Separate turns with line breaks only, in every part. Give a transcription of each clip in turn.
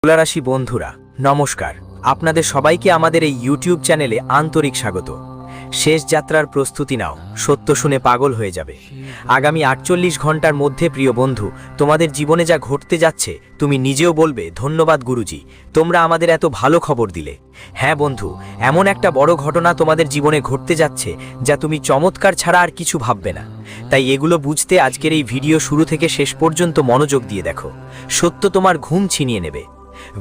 তুলারাশি বন্ধুরা নমস্কার, আপনাদের সবাইকে আমাদের এই ইউটিউব চ্যানেলে আন্তরিক স্বাগত। শেষ যাত্রার প্রস্তুতি নাও, সত্য শুনে পাগল হয়ে যাবে। আগামী 48 ঘন্টার মধ্যে প্রিয় বন্ধু, তোমাদের জীবনে যা ঘটতে যাচ্ছে তুমি নিজেও বলবে ধন্যবাদ গুরুজি, তোমরা আমাদের এত ভালো খবর দিলে। হ্যাঁ বন্ধু, এমন একটা বড় ঘটনা তোমাদের জীবনে ঘটতে যাচ্ছে যা তুমি চমৎকার ছাড়া আর কিছু ভাববে না। তাই এগুলো বুঝতে আজকের এই ভিডিও শুরু থেকে শেষ পর্যন্ত মনোযোগ দিয়ে দেখো। সত্য তোমার ঘুম ছিনিয়ে নেবে।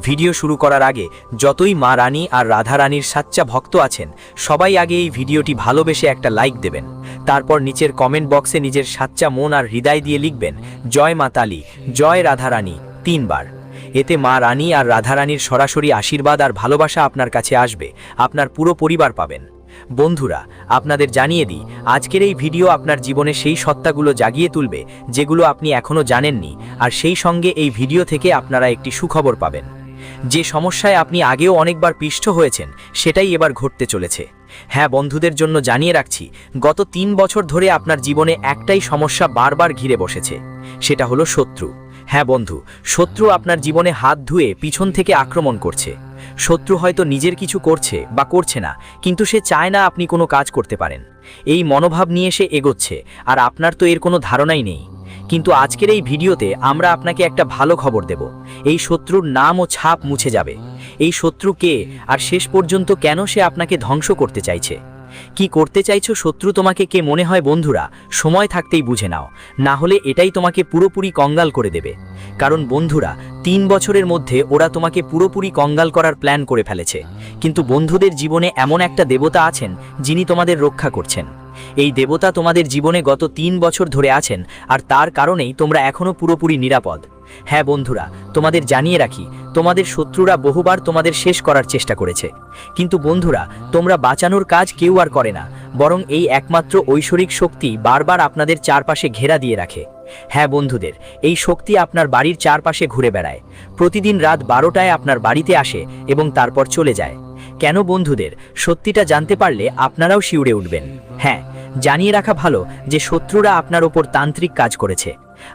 ভিডিও শুরু করার আগে যতই মা রানী আর রাধা রানীর সাচ্চা ভক্ত আছেন সবাই আগে এই ভিডিওটি ভালোবেসে একটা লাইক দেবেন। তারপর নিচের কমেন্ট বক্সে নিজের সাচ্চা মন আর হৃদয় দিয়ে লিখবেন জয় মা কালী, জয় রাধা রানী 3 বার। এতে মা রানী আর রাধা রানীর সরাসরি আশীর্বাদ আর ভালোবাসা আপনার কাছে আসবে, আপনার পুরো পরিবার পাবেন। বন্ধুরা, আপনাদের জানিয়ে দিই, আজকের এই ভিডিও আপনার জীবনে সেই সত্তাগুলো জাগিয়ে তুলবে যেগুলো আপনি এখনো জানেননি, আর সেই সঙ্গে এই ভিডিও থেকে আপনারা একটি সুখবর পাবেন। যে সমস্যায় আপনি আগেও অনেকবার পিষ্ট হয়েছেন সেটাই এবার ঘটতে চলেছে। হ্যাঁ বন্ধুদের জন্য জানিয়ে রাখছি, গত 3 বছর ধরে আপনার জীবনে একটাই সমস্যা বারবার ঘিরে বসেছে, সেটা হলো শত্রু। হ্যাঁ বন্ধু, শত্রু আপনার জীবনে হাত ধুয়ে পিছন থেকে আক্রমণ করছে। শত্রু হয়তো নিজের কিছু করছে বা করছে না, কিন্তু সে চায় না আপনি কোনো কাজ করতে পারেন। এই মনোভাব নিয়ে সে এগোচ্ছে, আর আপনার তো এর কোনো ধারণাই নেই। কিন্তু আজকের এই ভিডিওতে আমরা আপনাকে একটা ভালো খবর দেব। এই শত্রুর নাম ও ছাপ মুছে যাবে। এই শত্রু কে, আর শেষ পর্যন্ত কেন সে আপনাকে ধ্বংস করতে চাইছে? কি করতে চাইছো শত্রু তোমাকে কে মনে হয় বন্ধুরা, সময় থাকতেই বুঝে নাও, না হলে এটাই তোমাকে পুরোপুরি কঙ্গাল করে দেবে। কারণ বন্ধুরা, 3 বছরের মধ্যে ওরা তোমাকে পুরোপুরি কঙ্গাল করার প্ল্যান করে ফেলেছে। কিন্তু বন্ধুদের জীবনে এমন একটা দেবতা আছেন যিনি তোমাদের রক্ষা করছেন। এই দেবতা তোমাদের জীবনে গত 3 বছর ধরে আছেন, আর তার কারণেই তোমরা এখনো পুরোপুরি নিরাপদ। হ্যাঁ বন্ধুরা, তোমাদের জানিয়ে রাখি, তোমাদের শত্রুরা বহুবার তোমাদের শেষ করার চেষ্টা করেছে, কিন্তু বন্ধুরা তোমরা বাঁচানোর কাজ কেউ আর করে না, বরং এই একমাত্র ঐশ্বরিক শক্তি বারবার আপনাদের চারপাশে ঘেরা দিয়ে রাখে। হ্যাঁ বন্ধুদের, এই শক্তি আপনার বাড়ির চারপাশে ঘুরে বেড়ায়। প্রতিদিন রাত 12টায় আপনার বাড়িতে আসে এবং তারপর চলে যায়। কেন বন্ধুদের, সত্যিটা জানতে পারলে আপনারাও শিউরে উঠবেন। হ্যাঁ, জানিয়ে রাখা ভালো যে শত্রুরা আপনার ওপর তান্ত্রিক কাজ করেছে,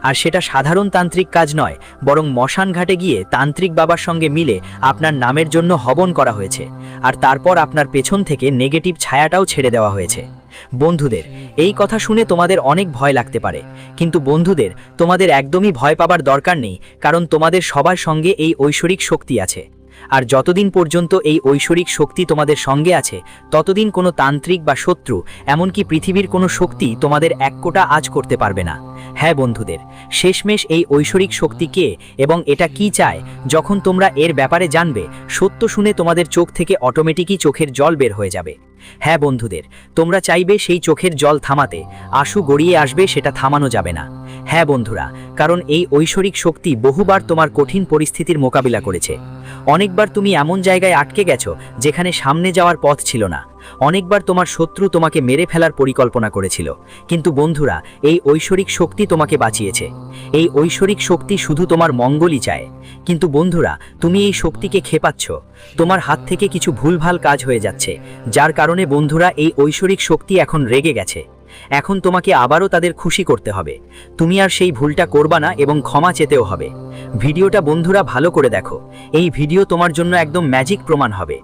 আর সেটা সাধারণ তান্ত্রিক কাজ নয়, বরং মশান ঘাটে গিয়ে তান্ত্রিক বাবার সঙ্গে মিলে আপনার নামের জন্য হবন করা হয়েছে, আর তারপর আপনার পেছন থেকে নেগেটিভ ছায়াটাও ছেড়ে দেওয়া হয়েছে। বন্ধুদের, এই কথা শুনে তোমাদের অনেক ভয় লাগতে পারে, কিন্তু বন্ধুদের তোমাদের একদমই ভয় পাবার দরকার নেই, কারণ তোমাদের সবার সঙ্গে এই ঐশ্বরিক শক্তি আছে। আর যতদিন পর্যন্ত এই ঐশ্বরিক শক্তি তোমাদের সঙ্গে আছে ততদিন কোনো তান্ত্রিক বা শত্রু, এমনকি পৃথিবীর কোনো শক্তি তোমাদের এক কোটা আজ করতে পারবে না। হ্যাঁ বন্ধুদের, শেষমেশ এই ঐশ্বরিক শক্তি কে এবং এটা কি চায়, যখন তোমরা এর ব্যাপারে জানবে, সত্য শুনে তোমাদের চোখ থেকে অটোমেটিকই চোখের জল বের হয়ে যাবে। হ্যাঁ বন্ধুদের, তোমরা চাইবে সেই চোখের জল থামাতে, আঁসু গড়িয়ে আসবে, সেটা থামানো যাবে না। হ্যাঁ বন্ধুরা, কারণ এই ঐশ্বরিক শক্তি বহুবার তোমার কঠিন পরিস্থিতির মোকাবিলা করেছে। অনেকবার তুমি এমন জায়গায় আটকে গেছো যেখানে সামনে যাওয়ার পথ ছিল না। অনেকবার তোমার শত্রু তোমাকে মেরে ফেলার পরিকল্পনা করেছিল, কিন্তু বন্ধুরা এই ঐশ্বরিক শক্তি তোমাকে বাঁচিয়েছে। এই ঐশ্বরিক শক্তি শুধু তোমার মঙ্গলই চায়। কিন্তু বন্ধুরা, তুমি এই শক্তিকে খেপাচ্ছ। তোমার হাত থেকে কিছু ভুলভাল কাজ হয়ে যাচ্ছে, যার কারণে বন্ধুরা এই ঐশ্বরিক শক্তি এখন রেগে গেছে। এখন তোমাকে আবারও তাদের খুশি করতে হবে। তুমি আর সেই ভুলটা করবা না এবং ক্ষমা চেতেও হবে। ভিডিওটা বন্ধুরা ভালো করে দেখো, এই ভিডিও তোমার জন্য একদম ম্যাজিক প্রমাণ হবে।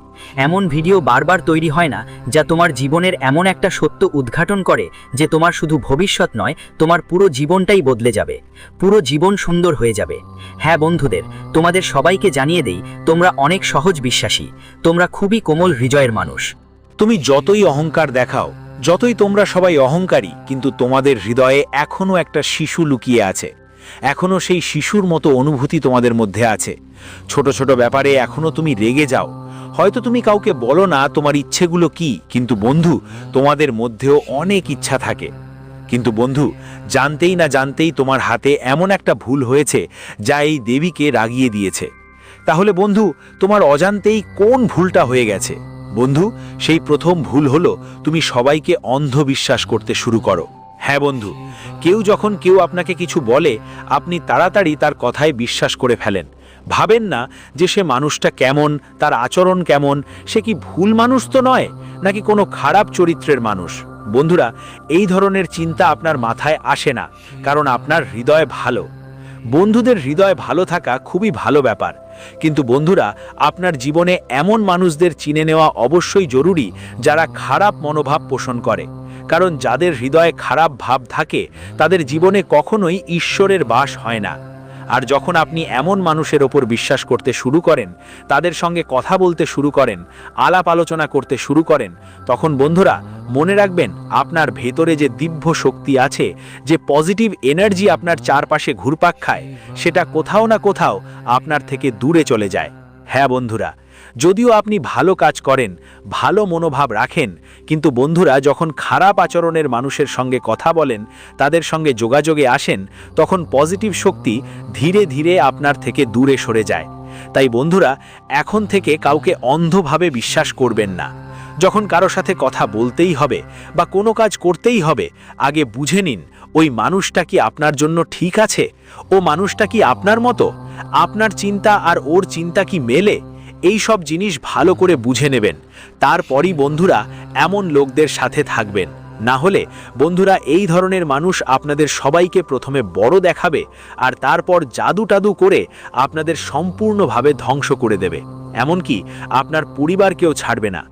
এমন ভিডিও বারবার তৈরি হয় না, যা তোমার জীবনের এমন একটা সত্য উদ্ঘাটন করে যে তোমার শুধু ভবিষ্যৎ নয়, তোমার পুরো জীবনটাই বদলে যাবে, পুরো জীবন সুন্দর হয়ে যাবে। হ্যাঁ বন্ধুদের, তোমাদের সবাইকে জানিয়ে দেই, তোমরা অনেক সহজ বিশ্বাসী, তোমরা খুবই কোমল হৃদয়ের মানুষ।
তুমি যতই অহংকার দেখাও, যতই তোমরা সবাই অহংকারী, কিন্তু তোমাদের হৃদয়ে এখনো একটা শিশু লুকিয়ে আছে। এখনো সেই শিশুর মতো অনুভূতি তোমাদের মধ্যে আছে। ছোট ছোট ব্যাপারে এখনো তুমি রেগে যাও। হয়তো তুমি কাউকে বলো না তোমার ইচ্ছেগুলো কি, কিন্তু বন্ধু তোমাদের মধ্যেও অনেক ইচ্ছা থাকে। কিন্তু বন্ধু, জানতেই না জানতেই তোমার হাতে এমন একটা ভুল হয়েছে যা এই দেবীকে রাগিয়ে দিয়েছে। তাহলে বন্ধু, তোমার অজান্তেই কোন ভুলটা হয়ে গেছে? বন্ধু, সেই প্রথম ভুল হলো তুমি সবাইকে অন্ধবিশ্বাস করতে শুরু করো। হ্যাঁ বন্ধু, যখন কেউ আপনাকে কিছু বলে আপনি তাড়াতাড়ি তার কথায় বিশ্বাস করে ফেলেন। ভাবেন না যে সে মানুষটা কেমন, তার আচরণ কেমন, সে কি ভুল মানুষ তো নয়, নাকি কোনো খারাপ চরিত্রের মানুষ। বন্ধুরা, এই ধরনের চিন্তা আপনার মাথায় আসে না, কারণ আপনার হৃদয় ভালো। বন্ধুদের হৃদয় ভালো থাকা খুবই ভালো ব্যাপার, কিন্তু বন্ধুরা, আপনার জীবনে এমন মানুষদের চিনে নেওয়া অবশ্যই জরুরি যারা খারাপ মনোভাব পোষণ করে। কারণ যাদের হৃদয়ে খারাপ ভাব থাকে তাদের জীবনে কখনোই ঈশ্বরের বাস হয় না। আর যখন আপনি এমন মানুষের ওপর বিশ্বাস করতে শুরু করেন, তাদের সঙ্গে কথা বলতে শুরু করেন, আলাপ আলোচনা করতে শুরু করেন, তখন বন্ধুরা মনে রাখবেন, আপনার ভেতরে যে দিব্য শক্তি আছে, যে পজিটিভ এনার্জি আপনার চারপাশে ঘুরপাক খায়, সেটা কোথাও না কোথাও আপনার থেকে দূরে চলে যায়। হ্যাঁ বন্ধুরা, যদিও আপনি ভালো কাজ করেন, ভালো মনোভাব রাখেন, কিন্তু বন্ধুরা যখন খারাপ আচরণের মানুষের সঙ্গে কথা বলেন, তাদের সঙ্গে যোগাযোগে আসেন, তখন পজিটিভ শক্তি ধীরে ধীরে আপনার থেকে দূরে সরে যায়। তাই বন্ধুরা, এখন থেকে কাউকে অন্ধভাবে বিশ্বাস করবেন না। যখন কারো সাথে কথা বলতেই হবে বা কোনো কাজ করতেই হবে, আগে বুঝে নিন ওই মানুষটা কি আপনার জন্য ঠিক আছে, ও মানুষটা কি আপনার মতো, আপনার চিন্তা আর ওর চিন্তা কি মেলে, এই সব জিনিস ভালো করে বুঝে নেবেন। তারপরই বন্ধুরা এমন লোকদের সাথে থাকবেন। না হলে বন্ধুরা এই ধরনের মানুষ আপনাদের সবাইকে প্রথমে বড় দেখাবে আর তারপর জাদু টাদু করে আপনাদের সম্পূর্ণভাবে ধ্বংস করে দেবে, এমনকি আপনার পরিবারকেও ছাড়বে না।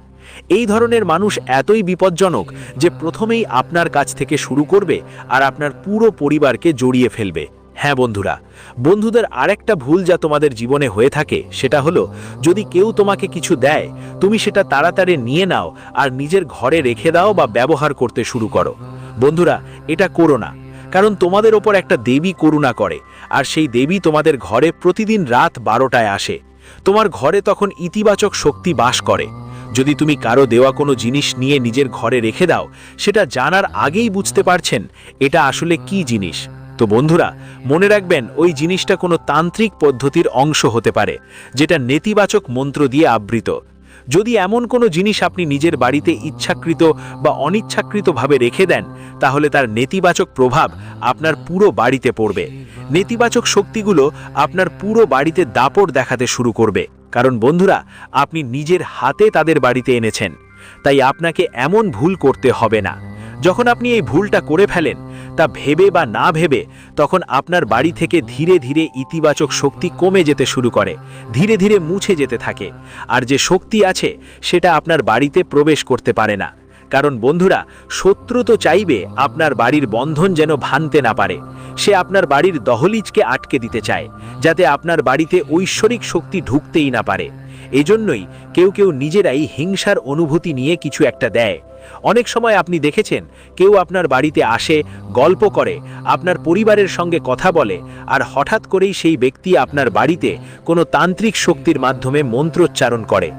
এই ধরনের মানুষ এতই বিপজ্জনক যে প্রথমেই আপনার কাছ থেকে শুরু করবে আর আপনার পুরো পরিবারকে জড়িয়ে ফেলবে। হ্যাঁ বন্ধুরা, বন্ধুদের আরেকটা ভুল যা তোমাদের জীবনে হয়ে থাকে সেটা হলো, যদি কেউ তোমাকে কিছু দেয়, তুমি সেটা তাড়াতাড়ি নিয়ে নাও আর নিজের ঘরে রেখে দাও বা ব্যবহার করতে শুরু করো। বন্ধুরা, এটা করো না, কারণ তোমাদের ওপর একটা দেবী করুণা করে, আর সেই দেবী তোমাদের ঘরে প্রতিদিন রাত 12টায় আসে। তোমার ঘরে তখন ইতিবাচক শক্তি বাস করে। যদি তুমি কারো দেওয়া কোনো জিনিস নিয়ে নিজের ঘরে রেখে দাও, সেটা জানার আগেই বুঝতে পারছেন এটা আসলে কি জিনিস। তো বন্ধুরা মনে রাখবেন, ওই জিনিসটা কোনো তান্ত্রিক পদ্ধতির অংশ হতে পারে, যেটা নেতিবাচক মন্ত্র দিয়ে আবৃত। যদি এমন কোনো জিনিস আপনি নিজের বাড়িতে ইচ্ছাকৃত বা অনিচ্ছাকৃতভাবে রেখে দেন, তাহলে তার নেতিবাচক প্রভাব আপনার পুরো বাড়িতে পড়বে। নেতিবাচক শক্তিগুলো আপনার পুরো বাড়িতে দাপট দেখাতে শুরু করবে, কারণ বন্ধুরা আপনি নিজের হাতে তাদের বাড়িতে এনেছেন। তাই আপনাকে এমন ভুল করতে হবে না। যখন আপনি এই ভুলটা করে ফেলেন, তা ভেবে বা না ভেবে, তখন আপনার বাড়ি থেকে ধীরে ধীরে ইতিবাচক শক্তি কমে যেতে শুরু করে, ধীরে ধীরে মুছে যেতে থাকে। আর যে শক্তি আছে সেটা আপনার বাড়িতে প্রবেশ করতে পারে না। কারণ বন্ধুরা, শত্রু তো চাইবে আপনার বাড়ির বন্ধন যেন ভাঙতে না পারে। সে আপনার বাড়ির দহলিজকে আটকে দিতে চায়, যাতে আপনার বাড়িতে ঐশ্বরিক শক্তি ঢুকতেই না পারে। এজন্যই কেউ কেউ নিজেরাই হিংসার অনুভূতি নিয়ে কিছু একটা দেয়। অনেক সময় আপনি দেখেছেন, কেউ আপনার বাড়িতে আসে, গল্প করে, আপনার পরিবারের সঙ্গে কথা বলে, আর হঠাৎ করেই সেই ব্যক্তি আপনার বাড়িতে কোনো তান্ত্রিক শক্তির মাধ্যমে মন্ত্রোচ্চারণ করে।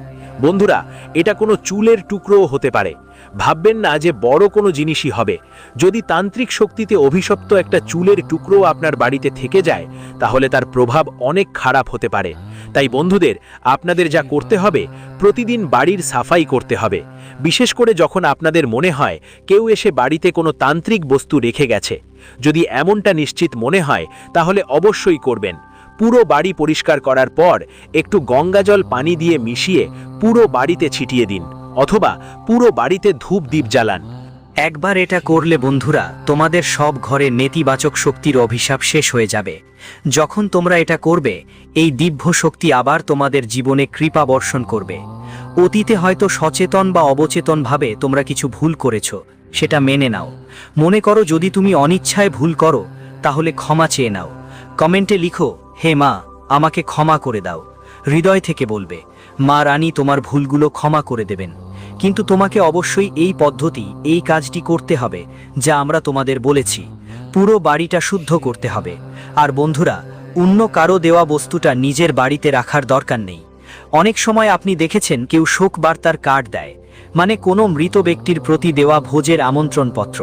বন্ধুরা, এটা কোনো চুলের টুকরোও হতে পারে। ভাববেন না যে বড় কোনো জিনিসই হবে। যদি তান্ত্রিক শক্তিতে অভিশপ্ত একটা চুলের টুকরো আপনার বাড়িতে থেকে যায়, তাহলে তার প্রভাব অনেক খারাপ হতে পারে। তাই বন্ধুদের, আপনাদের যা করতে হবে, প্রতিদিন বাড়ির সাফাই করতে হবে। বিশেষ করে যখন আপনাদের মনে হয় কেউ এসে বাড়িতে কোনো তান্ত্রিক বস্তু রেখে গেছে। যদি এমনটা নিশ্চিত মনে হয়, তাহলে অবশ্যই করবেন। পুরো বাড়ি পরিষ্কার করার পর একটু গঙ্গাজল পানি দিয়ে মিশিয়ে পুরো বাড়িতে ছিটিয়ে দিন, অথবা পুরো বাড়িতে ধূপ দ্বীপ জ্বালান।
একবার এটা করলে বন্ধুরা, তোমাদের সব ঘরে নেতিবাচক শক্তির অভিশাপ শেষ হয়ে যাবে। যখন তোমরা এটা করবে, এই দিব্য শক্তি আবার তোমাদের জীবনে কৃপা বর্ষণ করবে। অতীতে হয়তো সচেতন বা অবচেতনভাবে তোমরা কিছু ভুল করেছো, সেটা মেনে নাও। মনে করো যদি তুমি অনিচ্ছায় ভুল করো, তাহলে ক্ষমা চেয়ে নাও। কমেন্টে লিখো, হে মা, আমাকে ক্ষমা করে দাও। হৃদয় থেকে বলবে, মা রানী তোমার ভুলগুলো ক্ষমা করে দেবেন। কিন্তু তোমাকে অবশ্যই এই পদ্ধতি, এই কাজটি করতে হবে যা আমরা তোমাদের বলেছি। পুরো বাড়িটা শুদ্ধ করতে হবে। আর বন্ধুরা, অন্য কারো দেওয়া বস্তুটা নিজের বাড়িতে রাখার দরকার নেই। অনেক সময় আপনি দেখেছেন কেউ শোক বার্তার কার্ড দেয়, মানে কোনো মৃত ব্যক্তির প্রতি দেওয়া ভোজের আমন্ত্রণপত্র।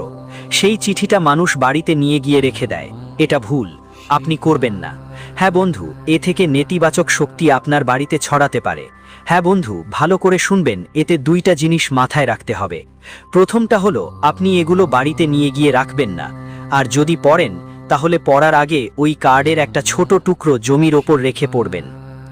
সেই চিঠিটা মানুষ বাড়িতে নিয়ে গিয়ে রেখে দেয়। এটা ভুল, আপনি করবেন না। হ্যাঁ বন্ধু, এ থেকে নেতিবাচক শক্তি আপনার বাড়িতে ছড়াতে পারে। হ্যাঁ বন্ধু, ভালো করে শুনবেন, এতে দুইটা জিনিস মাথায় রাখতে হবে। প্রথমটা হলো, আপনি এগুলো বাড়িতে নিয়ে গিয়ে রাখবেন না। আর যদি পড়েন, তাহলে পড়ার আগে ওই কার্ডের একটা ছোট টুকরো জমির ওপর রেখে পড়বেন।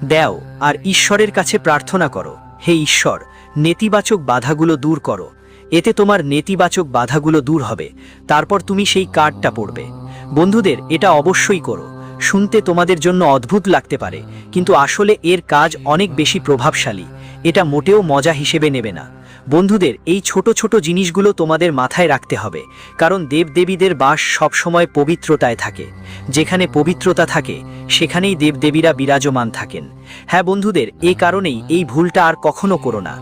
দেও আর ঈশ্বরের কাছে প্রার্থনা করো, হে ঈশ্বর, নেতিবাচক বাধাগুলো দূর করো। এতে তোমার নেতিবাচক বাধাগুলো দূর হবে। তারপর তুমি সেই কার্ডটা পড়বে। বন্ধুদের, এটা অবশ্যই করো। শুনতে তোমাদের জন্য অদ্ভুত লাগতে পারে, কিন্তু আসলে এর কাজ অনেক বেশি প্রভাবশালী। এটা মোটেও মজা হিসেবে নেবে না। বন্ধুদের, এই ছোট ছোট জিনিসগুলো তোমাদের মাথায় রাখতে হবে, কারণ দেবদেবীদের বাস সবসময় পবিত্রতায় থাকে। যেখানে পবিত্রতা থাকে সেখানেই দেবদেবীরা বিরাজমান থাকেন। হ্যাঁ বন্ধুদের, এই কারণেই এই ভুলটা আর কখনো করো না।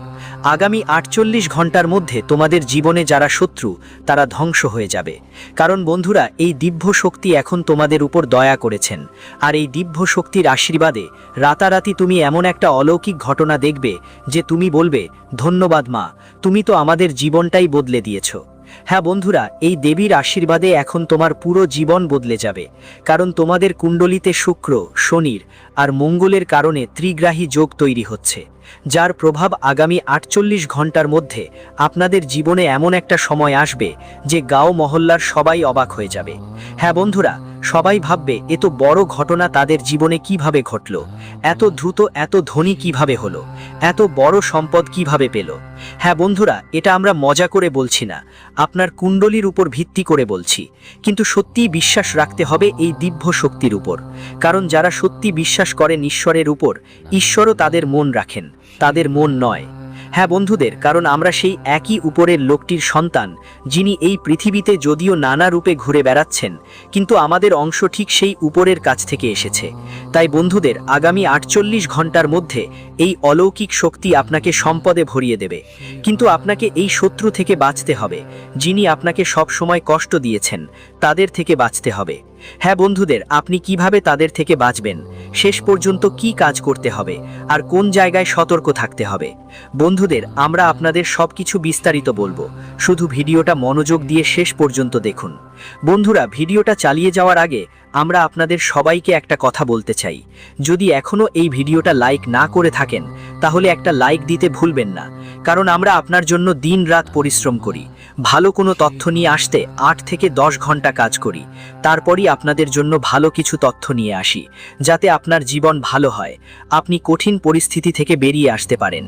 আগামী 48 ঘন্টার মধ্যে তোমাদের জীবনে যারা শত্রু তারা ধ্বংস হয়ে যাবে। কারণ বন্ধুরা, এই দিব্য শক্তি এখন তোমাদের উপর দয়া করেছেন, আর এই দিব্য শক্তির আশীর্বাদে রাতারাতি তুমি এমন একটা অলৌকিক ঘটনা দেখবে যে তুমি বলবে, ধন্যবাদ মা, তুমি তো আমাদের জীবনটাই বদলে দিয়েছো। হ্যাঁ বন্ধুরা, এই দেবীর আশীর্বাদে এখন তোমার পুরো জীবন বদলে যাবে, কারণ তোমাদের কুণ্ডলিতে শুক্র, শনির আর মঙ্গলের কারণে ত্রিগ্রাহী যোগ তৈরি হচ্ছে, যার প্রভাব আগামী 48 ঘন্টার মধ্যে আপনাদের জীবনে এমন একটা সময় আসবে যে গাঁও মহল্লার সবাই অবাক হয়ে যাবে। হ্যাঁ বন্ধুরা, সবাই ভাববে এত বড় ঘটনা তাদের জীবনে কিভাবে ঘটল, এত দ্রুত এত ধনী কিভাবে হলো, এত বড় সম্পদ কিভাবে পেল। হ্যাঁ বন্ধুরা, এটা আমরা মজা করে বলছি না, আপনার কুণ্ডলীর উপর ভিত্তি করে বলছি। কিন্তু সত্যিই বিশ্বাস রাখতে হবে এই দিব্য শক্তির উপর, কারণ যারা সত্যি বিশ্বাস করেন ঈশ্বরের উপর, ঈশ্বরও তাদের মন রাখেন, তাদের মন নয়। হ্যাঁ বন্ধুদের, কারণ আমরা সেই একই উপরের লোকটির সন্তান, যিনি এই পৃথিবীতে যদিও নানা রূপে ঘুরে বেড়াচ্ছেন, কিন্তু আমাদের অংশ ঠিক সেই উপরের কাছ থেকে এসেছে। তাই বন্ধুদের, আগামী 48 ঘন্টার মধ্যে এই অলৌকিক শক্তি আপনাকে সম্পদে ভরিয়ে দেবে। কিন্তু আপনাকে এই শত্রু থেকে বাঁচতে হবে, যিনি আপনাকে সব সময় কষ্ট দিয়েছেন, তাদের থেকে বাঁচতে হবে। হ্যাঁ বন্ধুদের, আপনি কিভাবে তাদের থেকে বাঁচবেন, শেষ পর্যন্ত কি কাজ করতে হবে, আর কোন জায়গায় সতর্ক থাকতে হবে, বন্ধুদের আমরা আপনাদের সবকিছু বিস্তারিত বলবো। শুধু ভিডিওটা মনোযোগ দিয়ে শেষ পর্যন্ত দেখুন। বন্ধুরা, ভিডিওটা চালিয়ে যাওয়ার আগে আমরা আপনাদের সবাইকে একটা কথা বলতে চাই। যদি এখনো এই ভিডিওটা লাইক না করে থাকেন, তাহলে একটা লাইক দিতে ভুলবেন না, কারণ আমরা আপনার জন্য দিন-রাত পরিশ্রম করি। ভালো কোনো তথ্য নিয়ে আসতে 8 থেকে 10 ঘন্টা কাজ করি, তারপরই আপনাদের জন্য ভালো কিছু তথ্য নিয়ে আসি, যাতে আপনার জীবন ভালো হয়, আপনি কঠিন পরিস্থিতি থেকে বেরিয়ে আসতে পারেন।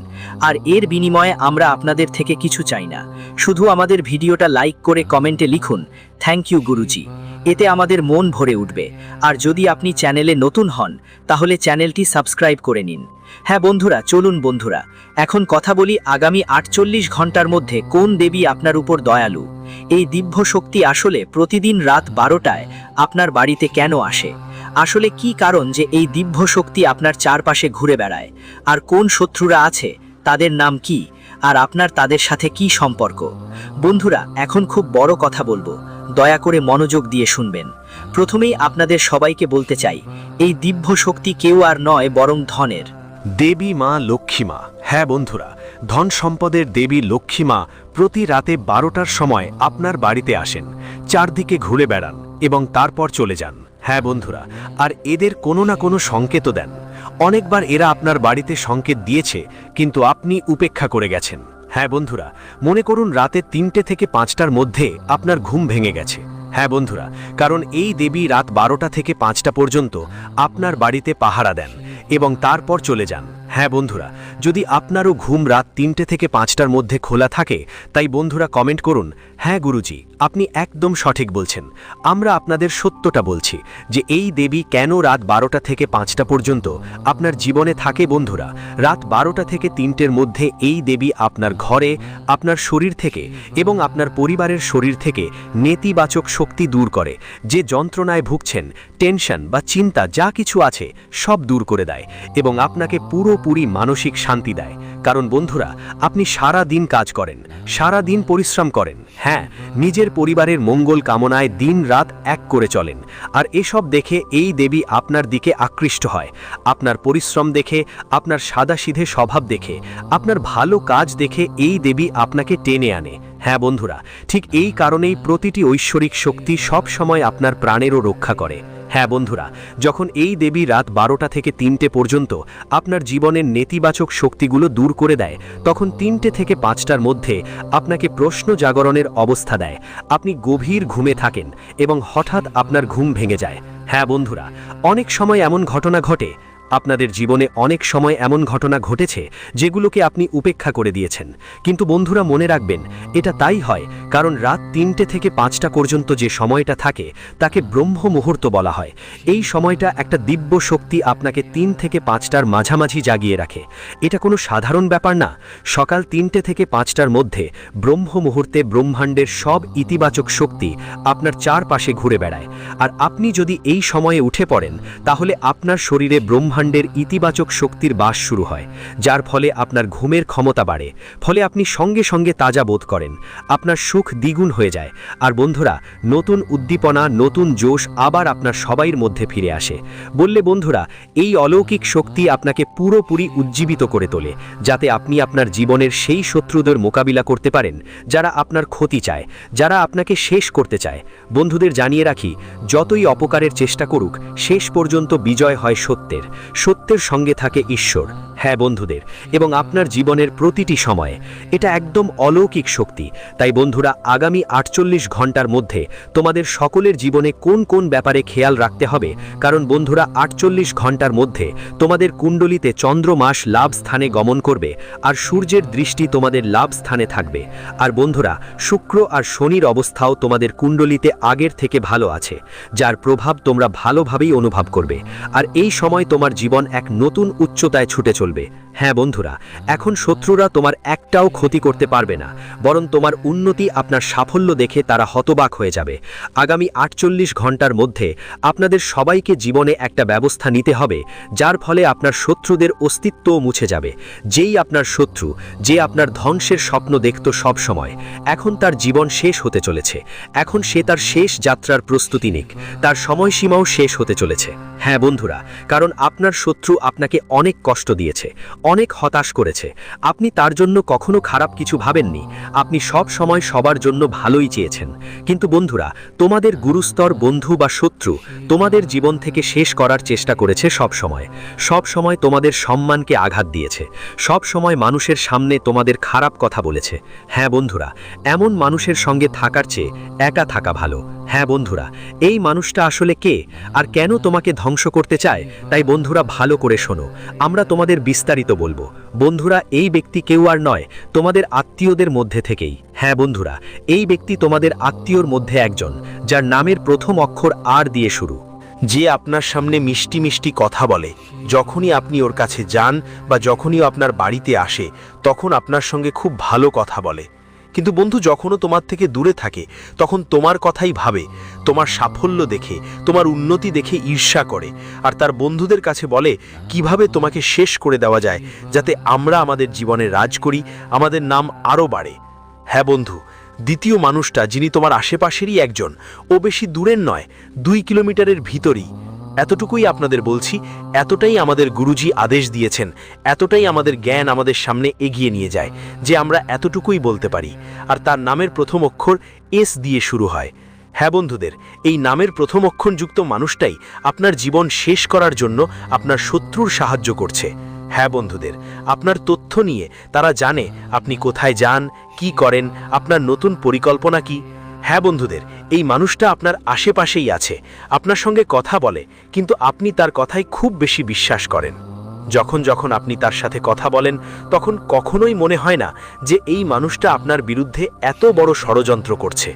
আর এর বিনিময়ে আমরা আপনাদের থেকে কিছু চাই না, শুধু আমাদের ভিডিওটা লাইক করে কমেন্টে লিখুন, থ্যাংক ইউ গুরুজি। এতে আমাদের মন ভরে উঠবে। আর যদি আপনি চ্যানেলে নতুন হন, তাহলে চ্যানেলটি সাবস্ক্রাইব করে নিন। হ্যাঁ বন্ধুরা, চলুন বন্ধুরা, এখন কথা বলি আগামী 48 ঘন্টার মধ্যে কোন দেবী আপনার উপর দয়ালু। এই দিব্য শক্তি আসলে প্রতিদিন রাত 12টায় আপনার বাড়িতে কেন আসে? আসলে কি কারণ যে এই দিব্য শক্তি আপনার চারপাশে ঘুরে বেড়ায়? আর কোন শত্রুরা আছে, তাদের নাম কি, আর আপনার তাদের সাথে কি সম্পর্ক? বন্ধুরা, এখন খুব বড় কথা বলবো, দয়া করে মনোযোগ দিয়ে শুনবেন। প্রথমেই আপনাদের সবাইকে বলতে চাই, এই দিব্য শক্তি কেউ আর নয়, বরং ধনের
দেবী মা লক্ষ্মী মা। হ্যাঁ বন্ধুরা, ধন সম্পদের দেবী লক্ষ্মী মা প্রতি রাতে 12টার সময় আপনার বাড়িতে আসেন, চারদিকে ঘুরে বেড়ান এবং তারপর চলে যান। হ্যাঁ বন্ধুরা, আর এদের কোনো না কোনো সংকেতও দেন। অনেকবার এরা আপনার বাড়িতে সংকেত দিয়েছে, কিন্তু আপনি উপেক্ষা করে গেছেন। হ্যাঁ বন্ধুরা, মনে করুন রাতে 3টে থেকে 5টার মধ্যে আপনার ঘুম ভেঙে গেছে। হ্যাঁ বন্ধুরা, কারণ এই দেবী রাত 12টা থেকে 5টা পর্যন্ত আপনার বাড়িতে পাহারা দেন এবং তারপর চলে যান। হ্যাঁ বন্ধুরা, যদি আপনারও ঘুম রাত 3টে থেকে 5টার মধ্যে খোলা থাকে, তাই বন্ধুরা কমেন্ট করুন, হ্যাঁ গুরুজি, আপনি একদম সঠিক বলছেন। আমরা আপনাদের সত্যটা বলছি যে এই দেবী কেন রাত 12টা থেকে 5টা পর্যন্ত আপনার জীবনে থাকে। বন্ধুরা, রাত 12টা থেকে 3টের মধ্যে এই দেবী আপনার ঘরে, আপনার শরীর থেকে এবং আপনার পরিবারের শরীর থেকে নেতিবাচক শক্তি দূর করে। যে যন্ত্রণায় ভুগছেন, টেনশন বা চিন্তা যা কিছু আছে সব দূর করে দেয় এবং আপনাকে পুরোপুরি মানসিক শান্তি দেয়। কারণ বন্ধুরা, আপনি সারা দিন কাজ করেন, সারা দিন পরিশ্রম করেন, হ্যাঁ, নিজের পরিবারের মঙ্গল কামনায় দিন রাত এক করে চলেন। আর এসব দেখে এই দেবী আপনার দিকে আকৃষ্ট হয়। আপনার পরিশ্রম দেখে, আপনার সাদাসিধে স্বভাব দেখে, আপনার ভালো কাজ দেখে এই দেবী আপনাকে টেনে আনে। হ্যাঁ বন্ধুরা, ঠিক এই কারণেই প্রতিটি ঐশ্বরিক শক্তি সব সময় আপনার প্রাণেরও রক্ষা করে। হ্যাঁ বন্ধুরা, যখন এই দেবী রাত 12টা থেকে 3টে পর্যন্ত আপনার জীবনের নেতিবাচক শক্তিগুলো দূর করে দেয়, তখন 3টে থেকে 5টার মধ্যে আপনাকে প্রশ্ন জাগরণের অবস্থা দেয়। আপনি গভীর ঘুমে থাকেন এবং হঠাৎ আপনার ঘুম ভেঙে যায়। হ্যাঁ বন্ধুরা, অনেক সময় এমন ঘটনা ঘটে, আপনাদের জীবনে অনেক সময় এমন ঘটনা ঘটেছে যেগুলোকে আপনি উপেক্ষা করে দিয়েছেন, কিন্তু বন্ধুরা মনে রাখবেন এটা তাই হয় কারণ রাত 3টে থেকে 5টা পর্যন্ত যে সময়টা থাকে তাকে ব্রহ্ম মুহূর্ত বলা হয়। এই সময়টা একটা দিব্য শক্তি আপনাকে 3 থেকে 5টার মাঝামাঝি জাগিয়ে রাখে। এটা কোনো সাধারণ ব্যাপার না। সকাল 3টে থেকে 5টার মধ্যে ব্রহ্ম মুহূর্তে ব্রহ্মাণ্ডের সব ইতিবাচক শক্তি আপনার চারপাশে ঘুরে বেড়ায়, আর আপনি যদি এই সময়ে উঠে পড়েন তাহলে আপনার শরীরে ব্রহ্মাণ্ডের ইতিবাচক শক্তির বাস শুরু হয়, যার ফলে আপনার ঘুমের ক্ষমতা বাড়ে, ফলে আপনি সঙ্গে সঙ্গে তাজা বোধ করেন, আপনার সুখ দ্বিগুণ হয়ে যায়। আর বন্ধুরা, নতুন উদ্দীপনা, নতুন জোশ আবার আপনার সবাইয়ের মধ্যে ফিরে আসে। বললে বন্ধুরা, এই অলৌকিক শক্তি আপনাকে পুরোপুরি উজ্জীবিত করে তোলে, যাতে আপনি আপনার জীবনের সেই শত্রুদের মোকাবিলা করতে পারেন যারা আপনার ক্ষতি চায়, যারা আপনাকে শেষ করতে চায়। বন্ধুদের জানিয়ে রাখি, যতই অপকারের চেষ্টা করুক, শেষ পর্যন্ত বিজয় হয় সত্যের। সত্যের সঙ্গে থাকে ঈশ্বর। হ্যাঁ বন্ধুদের, এবং আপনার জীবনের প্রতিটি সময়ে এটা একদম অলৌকিক শক্তি। তাই বন্ধুরা, আগামী 48 ঘন্টার মধ্যে তোমাদের সকলের জীবনে কোন কোন ব্যাপারে খেয়াল রাখতে হবে, কারণ বন্ধুরা 48 ঘন্টার মধ্যে তোমাদের কুণ্ডলিতে চন্দ্র মাস লাভ স্থানে গমন করবে, আর সূর্যের দৃষ্টি তোমাদের লাভ স্থানে থাকবে। আর বন্ধুরা, শুক্র আর শনির অবস্থাও তোমাদের কুণ্ডলিতে আগের থেকে ভালো আছে, যার প্রভাব তোমরা ভালোভাবেই অনুভব করবে। আর এই সময় তোমার জীবন এক নতুন উচ্চতায় ছুটে চলবে। হ্যাঁ বন্ধুরা, এখন শত্রুরা তোমার একটাও ক্ষতি করতে পারবে না, বরং তোমার উন্নতি, আপনার সাফল্য দেখে তারা হতবাক হয়ে যাবে। আগামী 48 ঘন্টার মধ্যে আপনাদের সবাইকে জীবনে একটা ব্যবস্থা নিতে হবে, যার ফলে আপনার শত্রুদের অস্তিত্বও মুছে যাবে। যেই আপনার শত্রু, যে আপনার ধ্বংসের স্বপ্ন দেখত সব সময়, এখন তার জীবন শেষ হতে চলেছে। এখন সে তার শেষ যাত্রার প্রস্তুতি নিক, তার সময়সীমাও শেষ হতে চলেছে। হ্যাঁ বন্ধুরা, কারণ আপনার শত্রু আপনাকে অনেক কষ্ট দিয়েছে, অনেক হতাশ করেছে। আপনি তার জন্য কখনো খারাপ কিছু ভাবেননি, আপনি সব সময় সবার জন্য ভালোই চেয়েছেন। কিন্তু বন্ধুরা, তোমাদের গুরুস্তর বন্ধু বা শত্রু তোমাদের জীবন থেকে শেষ করার চেষ্টা করেছে সব সময় তোমাদের সম্মানকে আঘাত দিয়েছে, সব সময় মানুষের সামনে তোমাদের খারাপ কথা বলেছে। হ্যাঁ বন্ধুরা, এমন মানুষের সঙ্গে থাকার চেয়ে একা থাকা ভালো। হ্যাঁ বন্ধুরা, এই মানুষটা আসলে কে আর কেন তোমাকে ধ্বংস করতে চায়? তাই বন্ধুরা, ভালো করে শোনো, আমরা তোমাদের বিস্তারিত বলবো। বন্ধুরা, এই ব্যক্তি কেউ আর নয়, তোমাদের আত্মীয়দের মধ্যে থেকেই। হ্যাঁ বন্ধুরা, এই ব্যক্তি তোমাদের আত্মীয়র মধ্যে একজন, যার নামের প্রথম অক্ষর আর দিয়ে শুরু,
যে আপনার সামনে মিষ্টি মিষ্টি কথা বলে। যখনই আপনি ওর কাছে যান বা যখনই আপনার বাড়িতে আসে, তখন আপনার সঙ্গে খুব ভালো কথা বলে। কিন্তু বন্ধু, যখনও তোমার থেকে দূরে থাকে, তখন তোমার কথাই ভাবে, তোমার সাফল্য দেখে, তোমার উন্নতি দেখে ঈর্ষা করে, আর তার বন্ধুদের কাছে বলে কিভাবে তোমাকে শেষ করে দেওয়া যায়, যাতে আমরা আমাদের জীবনে রাজ করি, আমাদের নাম আরও বাড়ে। হ্যাঁ বন্ধু, দ্বিতীয় মানুষটা, যিনি তোমার আশেপাশেরই একজন, ও বেশি দূরের নয়, 2 কিলোমিটারের ভিতরই। এতটুকুই আপনাদের বলছি, এতটাই আমাদের গুরুজি আদেশ দিয়েছেন, এতটাই আমাদের জ্ঞান আমাদের সামনে এগিয়ে নিয়ে যায় যে আমরা এতটুকুই বলতে পারি। আর তার নামের প্রথম অক্ষর এস দিয়ে শুরু হয়। হ্যাঁ বন্ধুদের, এই নামের প্রথম অক্ষরযুক্ত মানুষটাই আপনার জীবন শেষ করার জন্য আপনার শত্রুর সাহায্য করছে। হ্যাঁ বন্ধুদের, আপনার তথ্য নিয়ে তারা জানে আপনি কোথায় যান, কি করেন, আপনার নতুন পরিকল্পনা কি। হ্যাঁ বন্ধুদের, এই মানুষটা আপনার আশেপাশেই আছে, আপনার সঙ্গে কথা বলে, কিন্তু আপনি তার কথায় খুব বেশি বিশ্বাস করেন। যখন যখন আপনি তার সাথে কথা বলেন, তখন কখনোই মনে হয় না যে এই মানুষটা আপনার বিরুদ্ধে এত বড় ষড়যন্ত্র করছে।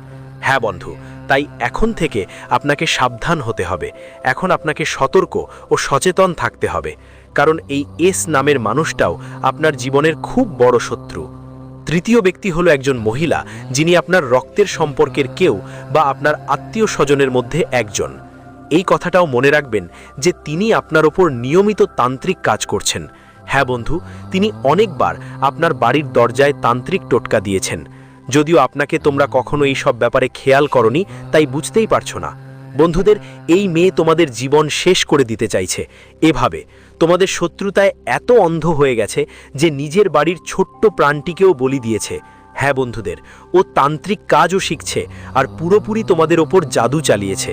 হ্যাঁ বন্ধু, তাই এখন থেকে আপনাকে সাবধান হতে হবে, এখন আপনাকে সতর্ক ও সচেতন থাকতে হবে, কারণ এই এস নামের মানুষটাও আপনার জীবনের খুব বড় শত্রু। তৃতীয় ব্যক্তি হলো একজন মহিলা, যিনি আপনার রক্তের সম্পর্কের কেউ বা আপনার আত্মীয় স্বজনের মধ্যে একজন। এই কথাটাও মনে রাখবেন যে তিনি আপনার ওপর নিয়মিত তান্ত্রিক কাজ করছেন। হ্যাঁ বন্ধু, তিনি অনেকবার আপনার বাড়ির দরজায় তান্ত্রিক টোটকা দিয়েছেন, যদিও আপনাকে তোমরা কখনো এই সব ব্যাপারে খেয়াল করনি, তাই বুঝতেই পারছো না। বন্ধুদের, এই মেয়ে তোমাদের জীবন শেষ করে দিতে চাইছে। এভাবে তোমাদের শত্রুতায় এত অন্ধ হয়ে গেছে যে নিজের বাড়ির ছোট্ট প্রাণটিকেও বলি দিয়েছে। হ্যাঁ বন্ধুদের, ও তান্ত্রিক কাজও শিখছে আর পুরোপুরি তোমাদের ওপর জাদু চালিয়েছে।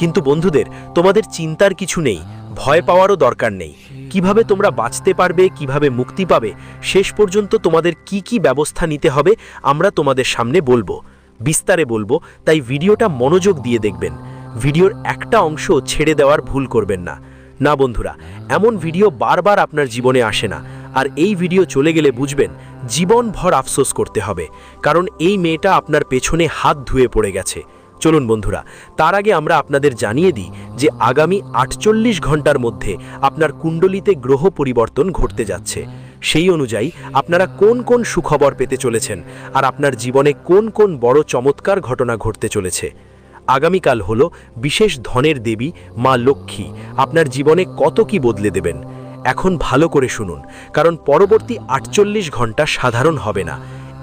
কিন্তু বন্ধুদের, তোমাদের চিন্তার কিছু নেই, ভয় পাওয়ারও দরকার নেই। কিভাবে তোমরা বাঁচতে পারবে, কিভাবে মুক্তি পাবে, শেষ পর্যন্ত তোমাদের কি কি ব্যবস্থা নিতে হবে আমরা তোমাদের সামনে বলবো, বিস্তারে বলবো। তাই ভিডিওটা মনোযোগ দিয়ে দেখবেন, ভিডিওর একটা অংশ ছেড়ে দেওয়ার ভুল করবেন না।
না বন্ধুরা, এমন ভিডিও বারবার আপনার জীবনে আসে না, আর এই ভিডিও চলে গেলে বুঝবেন জীবনভর আফসোস করতে হবে, কারণ এই মেয়েটা আপনার পেছনে হাত ধুয়ে পড়ে গেছে। চলুন বন্ধুরা, তার আগে আমরা আপনাদের জানিয়ে দিই যে আগামী 48 ঘন্টার মধ্যে আপনার কুণ্ডলিতে গ্রহ পরিবর্তন ঘটতে যাচ্ছে। সেই অনুযায়ী আপনারা কোন কোন সুখবর পেতে চলেছেন আর আপনার জীবনে কোন কোন বড় চমৎকার ঘটনা ঘটতে চলেছে। আগামীকাল হলো বিশেষ ধনের দেবী মা লক্ষ্মী আপনার জীবনে কত কি বদলে দেবেন। এখন ভালো করে শুনুন, কারণ পরবর্তী 48 ঘন্টা সাধারণ হবে না।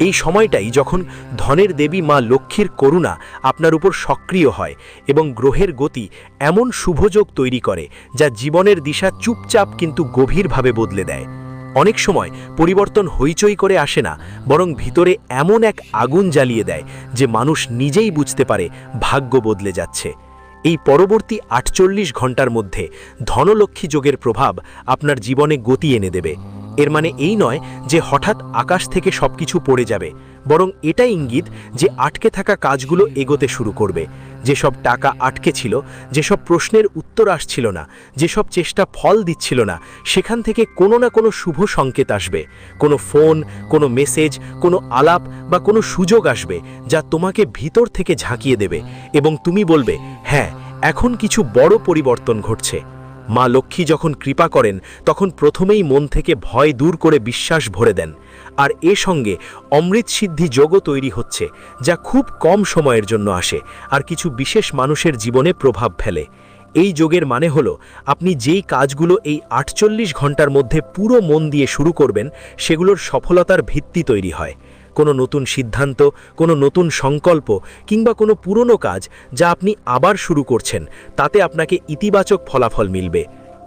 এই সময়টাই যখন ধনের দেবী মা লক্ষ্মীর করুণা আপনার উপর সক্রিয় হয় এবং গ্রহের গতি এমন শুভযোগ তৈরি করে যা জীবনের দিশা চুপচাপ কিন্তু গভীরভাবে বদলে দেয়। অনেক সময় পরিবর্তন হইচই করে আসে না, বরং ভিতরে এমন এক আগুন জ্বালিয়ে দেয় যে মানুষ নিজেই বুঝতে পারে ভাগ্য বদলে যাচ্ছে। এই পরবর্তী 48 ঘন্টার মধ্যে ধনলক্ষ্মী যোগের প্রভাব আপনার জীবনে গতি এনে দেবে। এর মানে এই নয় যে হঠাৎ আকাশ থেকে সবকিছু পড়ে যাবে, বরং এটা ইঙ্গিত যে আটকে থাকা কাজগুলো এগোতে শুরু করবে। যেসব টাকা আটকে ছিল, যেসব প্রশ্নের উত্তর আসছিল না, যেসব চেষ্টা ফল দিচ্ছিল না, সেখান থেকে কোনো না কোনো শুভ সংকেত আসবে। কোনো ফোন, কোনো মেসেজ, কোনো আলাপ বা কোনো সুযোগ আসবে যা তোমাকে ভিতর থেকে ঝাঁকিয়ে দেবে এবং তুমি বলবে, হ্যাঁ, এখন কিছু বড় পরিবর্তন ঘটছে। মা লক্ষ্মী যখন কৃপা করেন তখন প্রথমেই মন থেকে ভয় দূর করে বিশ্বাস ভরে দেন, আর এ সঙ্গে অমৃত সিদ্ধি যোগও তৈরি হচ্ছে, যা খুব কম সময়ের জন্য আসে আর কিছু বিশেষ মানুষের জীবনে প্রভাব ফেলে। এই যোগের মানে হলো আপনি যেই কাজগুলো এই 48 ঘন্টার মধ্যে পুরো মন দিয়ে শুরু করবেন, সেগুলোর সফলতার ভিত্তি তৈরি হয়। কোনো নতুন সিদ্ধান্ত, কোনো নতুন সংকল্প কিংবা কোনো পুরনো কাজ যা আপনি আবার শুরু করছেন, তাতে আপনাকে ইতিবাচক ফলাফল মিলবে।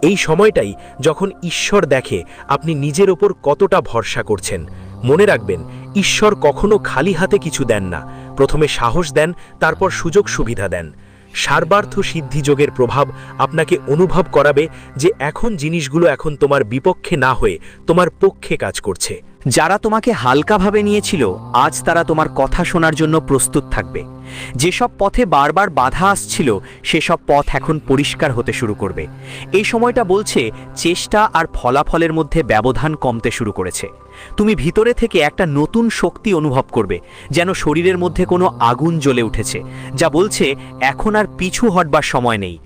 এই সময়টাই যখন ঈশ্বর দেখে আপনি নিজের ওপর কতটা ভরসা করছেন। মনে রাখবেন, ঈশ্বর কখনো খালি হাতে কিছু দেন না, প্রথমে সাহস দেন, তারপর সুযোগ সুবিধা দেন। সার্বার্থ সিদ্ধিযোগের প্রভাব আপনাকে অনুভব করাবে যে এখন জিনিসগুলো এখন তোমার বিপক্ষে না হয়ে তোমার পক্ষে কাজ করছে।
যারা তোমাকে হালকাভাবে নিয়েছিল, আজ তারা তোমার কথা শোনার জন্য প্রস্তুত থাকবে। যেসব পথে বারবার বাধা আসছিল, সেসব পথ এখন পরিষ্কার হতে শুরু করবে। এই সময়টা বলছে চেষ্টা আর ফলাফলের মধ্যে ব্যবধান কমতে শুরু করেছে। তুমি ভিতরে থেকে একটা নতুন শক্তি অনুভব করবে, যেন শরীরের মধ্যে কোনো আগুন জ্বলে উঠেছে, যা বলছে এখন আর পিছু হটবার সময় নেই।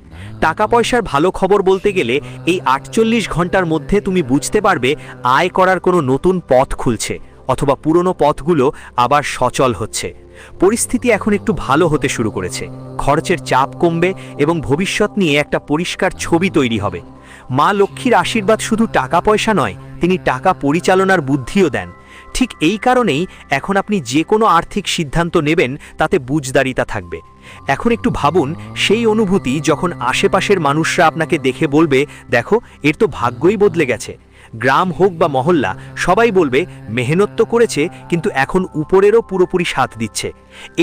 টাকা পয়সার ভালো খবর বলতে গেলে এই 48 ঘন্টার মধ্যে তুমি বুঝতে পারবে আয় করার কোনো নতুন পথ খুলছে, অথবা পুরনো পথগুলো আবার সচল হচ্ছে। পরিস্থিতি এখন একটু ভালো হতে শুরু করেছে, খরচের চাপ কমবে এবং ভবিষ্যৎ নিয়ে একটা পরিষ্কার ছবি তৈরি হবে। মা লক্ষ্মীর আশীর্বাদ শুধু টাকা পয়সা নয়, তিনি টাকা পরিচালনার বুদ্ধিও দেন। ঠিক এই কারণেই এখন আপনি যে কোনো আর্থিক সিদ্ধান্ত নেবেন তাতে বুঝদারিতা থাকবে। এখন একটু ভাবুন সেই অনুভূতি যখন আশেপাশের মানুষরা আপনাকে দেখে বলবে, দেখো, এর তো ভাগ্যই বদলে গেছে। গ্রাম হোক বা মহল্লা, সবাই বলবে মেহনত তো করেছে, কিন্তু এখন উপরেরও পুরোপুরি সাথ দিচ্ছে।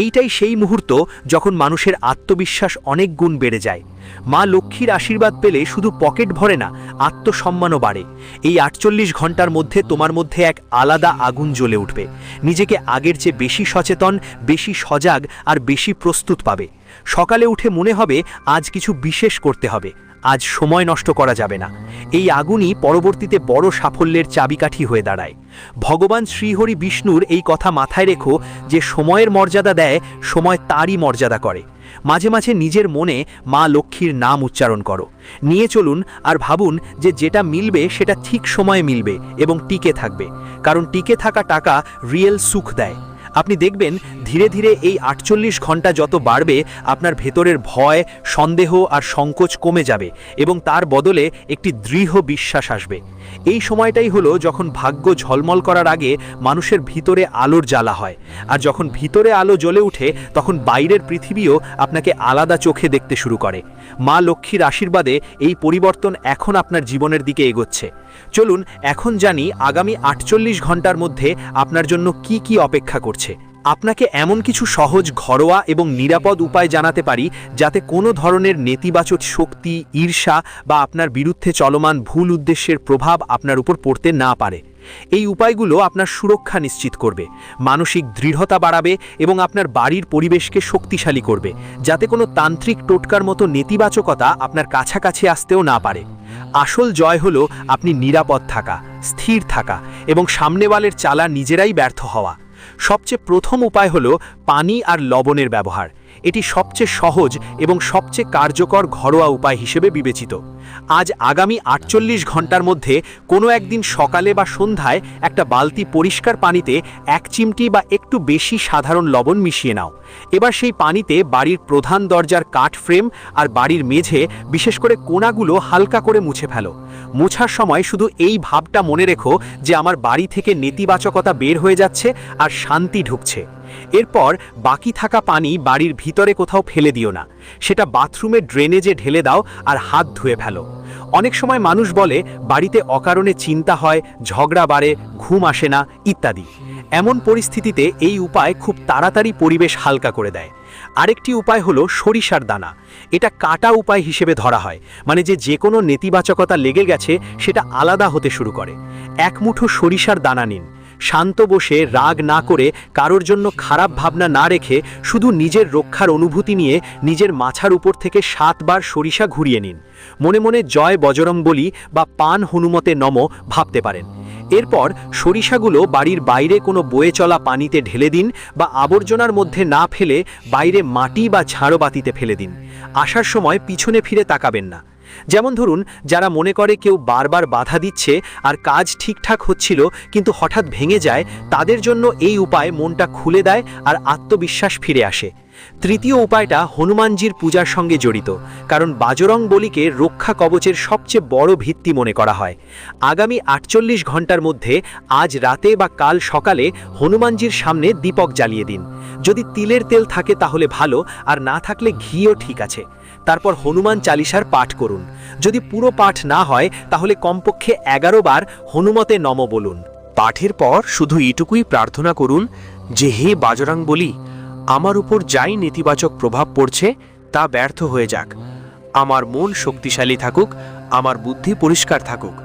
এইটাই সেই মুহূর্ত যখন মানুষের আত্মবিশ্বাস অনেক গুণ বেড়ে যায়। মা লক্ষ্মীর আশীর্বাদ পেলে শুধু পকেট ভরে না, আত্মসম্মানও বাড়ে। এই 48 ঘন্টার মধ্যে তোমার মধ্যে এক আলাদা আগুন জ্বলে উঠবে। নিজেকে আগের চেয়ে বেশি সচেতন, বেশি সজাগ আর বেশি প্রস্তুত পাবে। সকালে উঠে মনে হবে আজ কিছু বিশেষ করতে হবে, আজ সময় নষ্ট করা যাবে না। এই আগুনই পরবর্তীতে বড় সাফল্যের চাবিকাঠি হয়ে দাঁড়ায়। ভগবান শ্রীহরি বিষ্ণুর এই কথা মাথায় রেখো যে সময়ের মর্যাদা দেয়, সময় তারই মর্যাদা করে। মাঝে মাঝে নিজের মনে মা লক্ষ্মীর নাম উচ্চারণ করো, নিয়ে চলুন আর ভাবুন যে যেটা মিলবে সেটা ঠিক সময়ে মিলবে এবং টিকে থাকবে, কারণ টিকে থাকা টাকা রিয়েল সুখ দেয়। আপনি দেখবেন ধীরে ধীরে এই 48 ঘন্টা যত বাড়বে, আপনার ভেতরের ভয়, সন্দেহ আর সংকোচ কমে যাবে এবং তার বদলে একটি দৃঢ় বিশ্বাস আসবে। এই সময়টাই হলো যখন ভাগ্য ঝলমল করার আগে মানুষের ভিতরে আলোর জ্বালা হয়, আর যখন ভিতরে আলো জ্বলে উঠে তখন বাইরের পৃথিবীও আপনাকে আলাদা চোখে দেখতে শুরু করে। মা লক্ষ্মীর আশীর্বাদে এই পরিবর্তন এখন আপনার জীবনের দিকে এগোচ্ছে। চলুন এখন জানি আগামী 48 ঘন্টার মধ্যে আপনার জন্য কি কি অপেক্ষা করছে। আপনাকে এমন কিছু সহজ, ঘরোয়া এবং নিরাপদ উপায় জানাতে পারি যাতে কোনো ধরনের নেতিবাচক শক্তি, ঈর্ষা বা আপনার বিরুদ্ধে চলমান ভুল উদ্দেশ্যের প্রভাব আপনার উপর পড়তে না পারে। এই উপায়গুলো আপনার সুরক্ষা নিশ্চিত করবে, মানসিক দৃঢ়তা বাড়াবে এবং আপনার বাড়ির পরিবেশকে শক্তিশালী করবে, যাতে কোনো তান্ত্রিক টোটকার মতো নেতিবাচকতা আপনার কাছাকাছি আসতেও না পারে।
আসল জয় হলো আপনি নিরাপদ থাকা, স্থির থাকা এবং সামনেওয়ালের চালা নিজেরাই ব্যর্থ হওয়া। সবচেয়ে প্রথম উপায় হলো পানি আর লবণের ব্যবহার। এটি সবচেয়ে সহজ এবং সবচেয়ে কার্যকর ঘরোয়া উপায় হিসেবে বিবেচিত। আজ আগামী 48 ঘন্টার মধ্যে কোনো একদিন সকালে বা সন্ধ্যায় একটা বালতি পরিষ্কার পানিতে 1 চিমটি বা একটু বেশি সাধারণ লবণ মিশিয়ে নাও। এবার সেই পানিতে বাড়ির প্রধান দরজার কাঠ ফ্রেম আর বাড়ির মেঝে, বিশেষ করে কোণাগুলো হালকা করে মুছে ফেলো। মোছার সময় শুধু এই ভাবটা মনে রেখো যে আমার বাড়ি থেকে নেতিবাচকতা বের হয়ে যাচ্ছে আর শান্তি ঢুকছে। এরপর বাকি থাকা পানি বাড়ির ভিতরে কোথাও ফেলে দিও না, সেটা বাথরুমের ড্রেনেজে ঢেলে দাও আর হাত ধুয়ে ফেলো। অনেক সময় মানুষ বলে বাড়িতে অকারণে চিন্তা হয়, ঝগড়া বাড়ে, ঘুম আসে না ইত্যাদি। এমন পরিস্থিতিতে এই উপায় খুব তাড়াতাড়ি পরিবেশ হালকা করে দেয়। আরেকটি উপায় হলো সরিষার দানা। এটা কাটা উপায় হিসেবে ধরা হয়, মানে যে কোনো নেতিবাচকতা লেগে গেছে সেটা আলাদা হতে শুরু করে। 1 মুঠো সরিষার দানা নিন, শান্ত বসে রাগ না করে, কারোর জন্য খারাপ ভাবনা না রেখে, শুধু নিজের রক্ষার অনুভূতি নিয়ে নিজের মাথার উপর থেকে 7 বার সরিষা ঘুরিয়ে নিন। মনে মনে জয় বজরং বলি বা পান হনুমতে নম ভাবতে পারেন। এরপর সরিষাগুলো বাড়ির বাইরে কোনো বয়ে চলা পানিতে ঢেলে দিন বা আবর্জনার মধ্যে না ফেলে বাইরে মাটি বা ঝাড়বাতিতে ফেলে দিন। আসার সময় পিছনে ফিরে তাকাবেন না। যেমন ধরুন, যারা মনে করে কেউ বারবার বাধা দিচ্ছে আর কাজ ঠিকঠাক হচ্ছিল কিন্তু হঠাৎ ভেঙে যায়, তাদের জন্য এই উপায় মনটা খুলে দেয় আর আত্মবিশ্বাস ফিরে আসে। তৃতীয় উপায়টা হনুমানজির পূজার সঙ্গে জড়িত, কারণ বাজরং বলিকে রক্ষা কবচের সবচেয়ে বড় ভিত্তি মনে করা হয়। আগামী 48 ঘন্টার মধ্যে আজ রাতে বা কাল সকালে হনুমানজির সামনে দীপক জ্বালিয়ে দিন। যদি তিলের তেল থাকে তাহলে ভালো, আর না থাকলে ঘিও ঠিক আছে। তারপর হনুমান চালিসার পাঠ করুন। যদি পুরো পাঠ না হয় তাহলে কমপক্ষে 11 বার হনুমতে নম বলুন। পাঠের পর শুধু এটুকুই প্রার্থনা করুন যে, হে বাজরং বলি, আমার উপর যাই নেতিবাচক প্রভাব পড়ছে তা ব্যর্থ হয়ে যাক। আমার মন শক্তিশালী থাকুক, আমার বুদ্ধি পরিষ্কার থাকুক।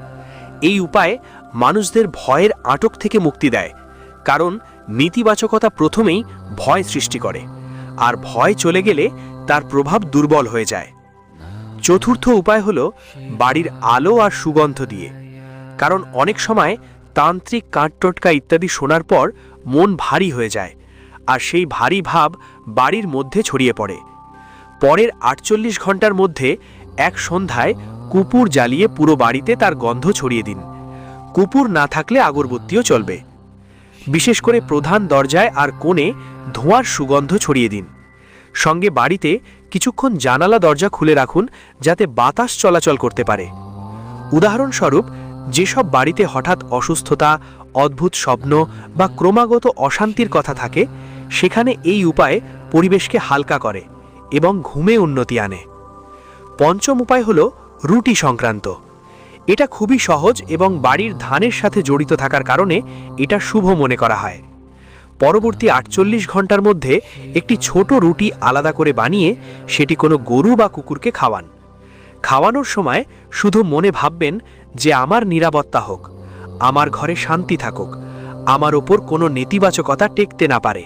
এই উপায় মানুষদের ভয়ের আটক থেকে মুক্তি দেয়, কারণ নেতিবাচকতা প্রথমেই ভয় সৃষ্টি করে, আর ভয় চলে গেলে তার প্রভাব দুর্বল হয়ে যায়। চতুর্থ উপায় হলো বাড়ির আলো আর সুগন্ধ দিয়ে, কারণ অনেক সময় তান্ত্রিক কাঠটোটকা ইত্যাদি শোনার পর মন ভারী হয়ে যায়, আর সেই ভারী ভাব বাড়ির মধ্যে ছড়িয়ে পড়ে। পরের 48 ঘন্টার মধ্যে এক সন্ধ্যায় কর্পূর জ্বালিয়ে পুরো বাড়িতে তার গন্ধ ছড়িয়ে দিন। কর্পূর না থাকলে আগরবত্তিও চলবে। বিশেষ করে প্রধান দরজায় আর কোণে ধোঁয়ার সুগন্ধ ছড়িয়ে দিন। সঙ্গে বাড়িতে কিছুক্ষণ জানালা দরজা খুলে রাখুন, যাতে বাতাস চলাচল করতে পারে। উদাহরণস্বরূপ, যেসব বাড়িতে হঠাৎ অসুস্থতা, অদ্ভুত স্বপ্ন বা ক্রমাগত অশান্তির কথা থাকে, সেখানে এই উপায় পরিবেশকে হালকা করে এবং ঘুমে উন্নতি আনে। পঞ্চম উপায় হল রুটি সংক্রান্ত। এটা খুবই সহজ এবং বাড়ির ধানের সাথে জড়িত থাকার কারণে এটা শুভ মনে করা হয়। পরবর্তী 48 ঘন্টার মধ্যে একটি ছোট রুটি আলাদা করে বানিয়ে সেটি কোনো গরু বা কুকুরকে খাওয়ান। খাওয়ানোর সময় শুধু মনে ভাববেন যে আমার নিরাপত্তা হোক, আমার ঘরে শান্তি থাকুক, আমার ওপর কোনো নেতিবাচকতা টেকতে না পারে।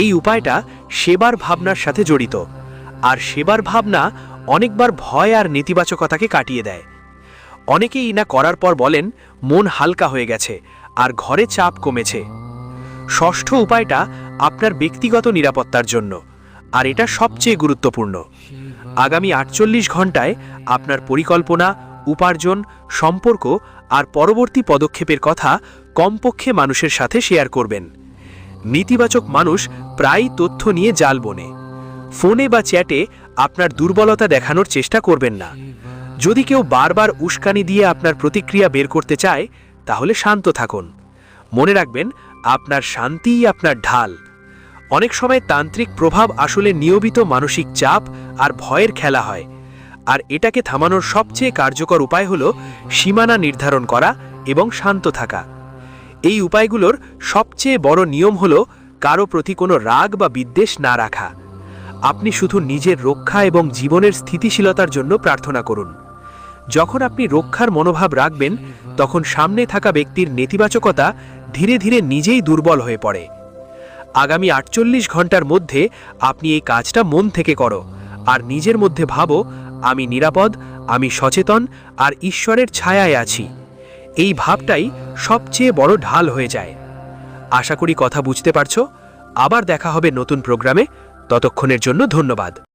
এই উপায়টা সেবার ভাবনার সাথে জড়িত, আর সেবার ভাবনা অনেকবার ভয় আর নেতিবাচকতাকে কাটিয়ে দেয়। অনেকেই না করার পর বলেন মন হালকা হয়ে গেছে আর ঘরে চাপ কমেছে। ষষ্ঠ উপায়টা আপনার ব্যক্তিগত নিরাপত্তার জন্য, আর এটা সবচেয়ে গুরুত্বপূর্ণ। আগামী 48 ঘন্টায় আপনার পরিকল্পনা, উপার্জন, সম্পর্ক আর পরবর্তী পদক্ষেপের কথা কমপক্ষে মানুষের সাথে শেয়ার করবেন। নেতিবাচক মানুষ প্রায়ই তথ্য নিয়ে জাল বোনে। ফোনে বা চ্যাটে আপনার দুর্বলতা দেখানোর চেষ্টা করবেন না। যদি কেউ বারবার উস্কানি দিয়ে আপনার প্রতিক্রিয়া বের করতে চায়, তাহলে শান্ত থাকুন। মনে রাখবেন, আপনার শান্তিই আপনার ঢাল। অনেক সময় তান্ত্রিক প্রভাব আসলে নিয়মিত মানসিক চাপ আর ভয়ের খেলা হয়, আর এটাকে থামানোর সবচেয়ে কার্যকর উপায় হল সীমানা নির্ধারণ করা এবং শান্ত থাকা। এই উপায়গুলোর সবচেয়ে বড় নিয়ম হল কারো প্রতি কোনো রাগ বা বিদ্বেষ না রাখা। আপনি শুধু নিজের রক্ষা এবং জীবনের স্থিতিশীলতার জন্য প্রার্থনা করুন। যখন আপনি রক্ষার মনোভাব রাখবেন, তখন সামনে থাকা ব্যক্তির নেতিবাচকতা ধীরে ধীরে নিজেই দুর্বল হয়ে পড়ে। আগামী 48 ঘন্টার মধ্যে আপনি এই কাজটা মন থেকে করো, আর নিজের মধ্যে ভাবো, আমি নিরাপদ, আমি সচেতন আর ঈশ্বরের ছায়ায় আছি। এই ভাবটাই সবচেয়ে বড় ঢাল হয়ে যায়। আশা করি কথা বুঝতে পারছো। আবার দেখা হবে নতুন প্রোগ্রামে। ততক্ষণের জন্য ধন্যবাদ।